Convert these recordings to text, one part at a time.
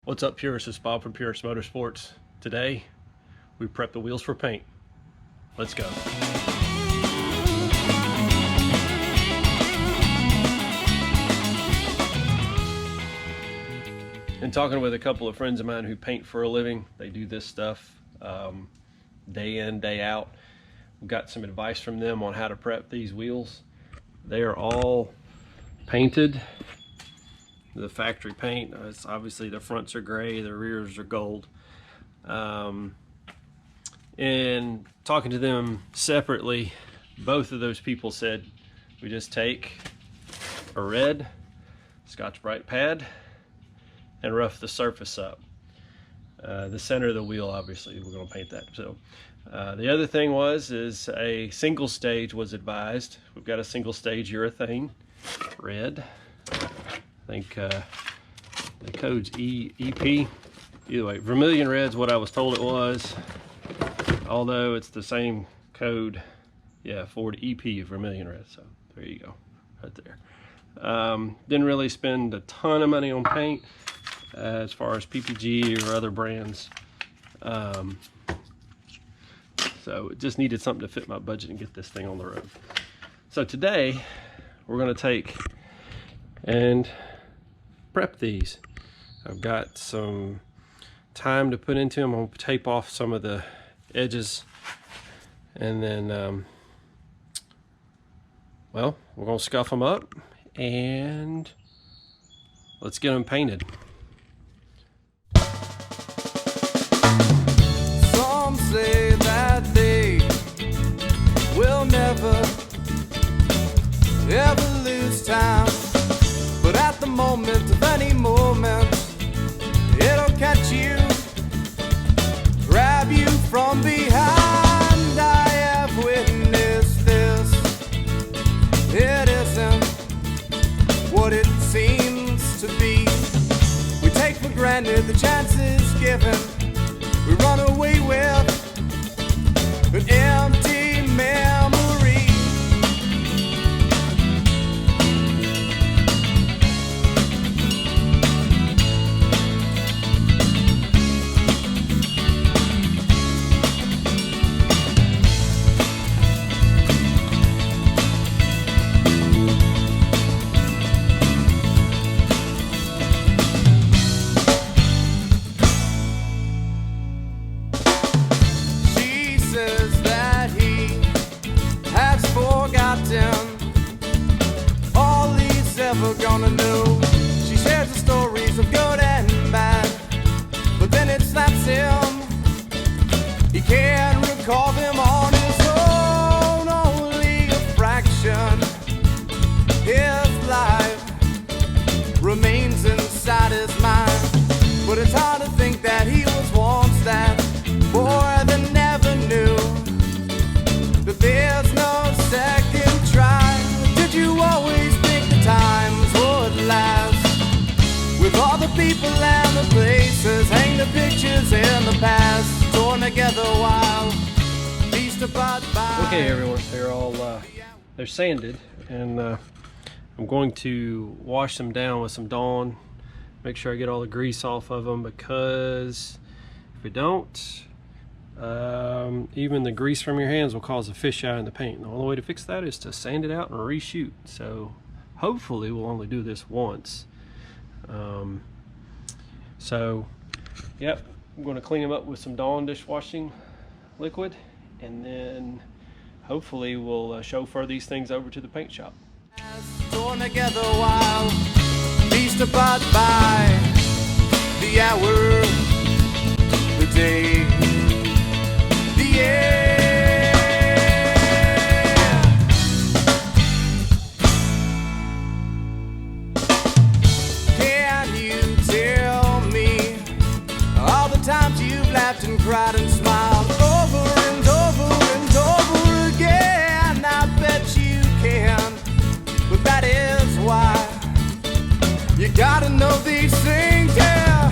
What's up, Purist? It's Bob from Purist Motorsports. Today, we prep the wheels for paint. Let's go. And talking with a couple of friends of mine who paint for a living, they do this stuff day in, day out. We've got some advice from them on how to prep these wheels. They are all painted. The factory paint, it's obviously the fronts are gray, the rears are gold. And talking to them separately, both of those people said we just take a red Scotch-Brite pad and rough the surface up. The center of the wheel, obviously, we're going to paint that. So the other thing is a single stage was advised. We've got a single stage urethane red. I think the code's EP. Either way, vermilion red's what I was told it was, although it's the same code. Yeah, Ford EP vermilion red. So there you go, right there. Didn't really spend a ton of money on paint as far as PPG or other brands. So it just needed something to fit my budget and get this thing on the road. So today we're going to take and prep these. I've got some time to put into them. I'm going to tape off some of the edges, and then well, we're going to scuff them up and let's get them painted. Some say that they will never ever lose time, but at the moment of any moment, it'll catch you, grab you from behind. I have witnessed this. It isn't what it seems to be. We take for granted the chances given. We run away with an empty memory. All he's ever gonna know. She shares the stories of good and bad, but then it slaps him. He can't recall them on his own, only a fraction. His life remains inside his mind, but it's hard to think that he was once that boy that never knew that there's no second try. Did you always think the times would last? With all the people and the places, hang the pictures in the past, torn together while feast apart by. Okay, everyone, they're all they're sanded, and I'm going to wash them down with some Dawn, make sure I get all the grease off of them, because if we don't, even the grease from your hands will cause a fisheye in the paint. The only way to fix that is to sand it out and reshoot. So hopefully we'll only do this once. So yep, I'm going to clean them up with some Dawn dishwashing liquid, and then hopefully we'll chauffeur these things over to the paint shop. Torn together while feast apart by the hour, the day, the air. Can you tell me all the times you've laughed and cried and smiled over and over and over again? I bet you can, but that is why you gotta know these things, yeah.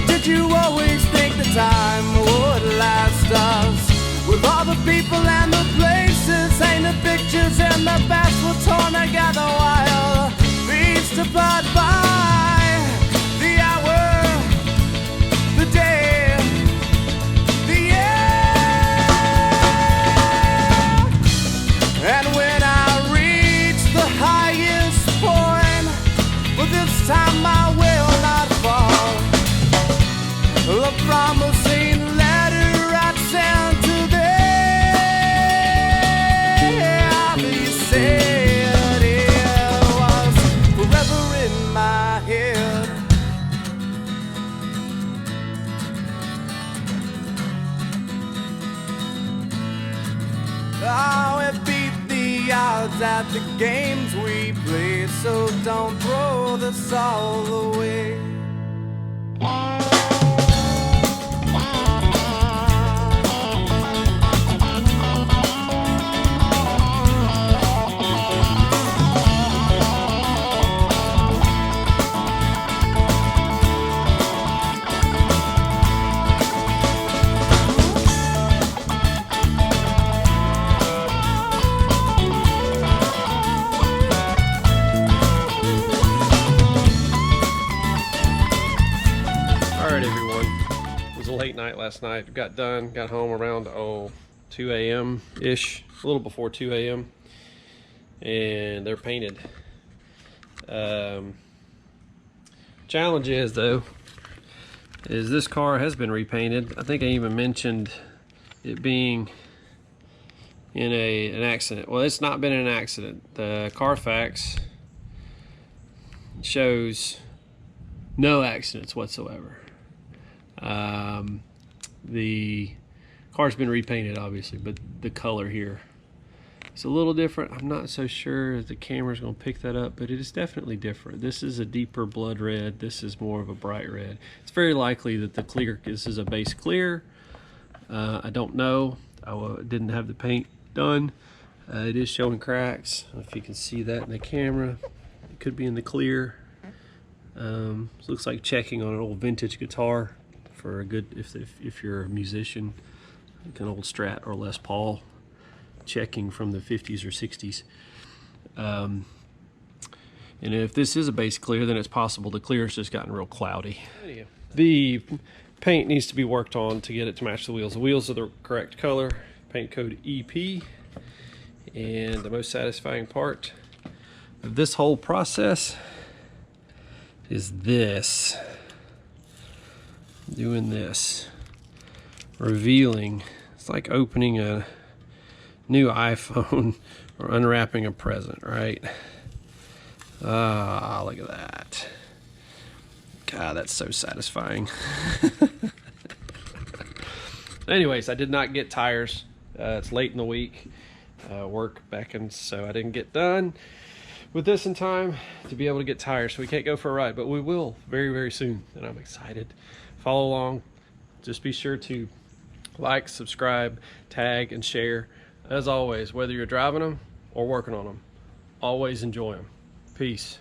Did you always think the time would last us? With all the people and the places, ain't the pictures and the past were torn together while feast apart by the hour, cards at the games we play, so don't throw this all away. Late night last night. Got home around 2 a.m. ish, a little before 2 a.m. and they're painted. Challenge is though this car has been repainted. I think I even mentioned it being in an accident. Well, it's not been in an accident. The Carfax shows no accidents whatsoever. The car's been repainted obviously, but the color here is a little different. I'm not so sure if the camera's going to pick that up, but it is definitely different. This is a deeper blood red. This is more of a bright red. It's very likely that this is a base clear. I don't know. I didn't have the paint done. It is showing cracks. I don't know if you can see that in the camera. It could be in the clear. Looks like checking on an old vintage guitar. For a good, if you're a musician, like an old Strat or Les Paul, checking from the 50s or 60s. And if this is a base clear, then it's possible the clear's just gotten real cloudy. The paint needs to be worked on to get it to match the wheels. The wheels are the correct color, paint code EP. And the most satisfying part of this whole process is this. Doing this, revealing. It's like opening a new iPhone or unwrapping a present, right? Ah, look at that. God, that's so satisfying. Anyways, I did not get tires. It's late in the week. Work beckons, so I didn't get done with this in time to be able to get tires. So we can't go for a ride, but we will very, very soon, and I'm excited. Follow along. Just be sure to like, subscribe, tag, and share. As always, whether you're driving them or working on them, always enjoy them. Peace.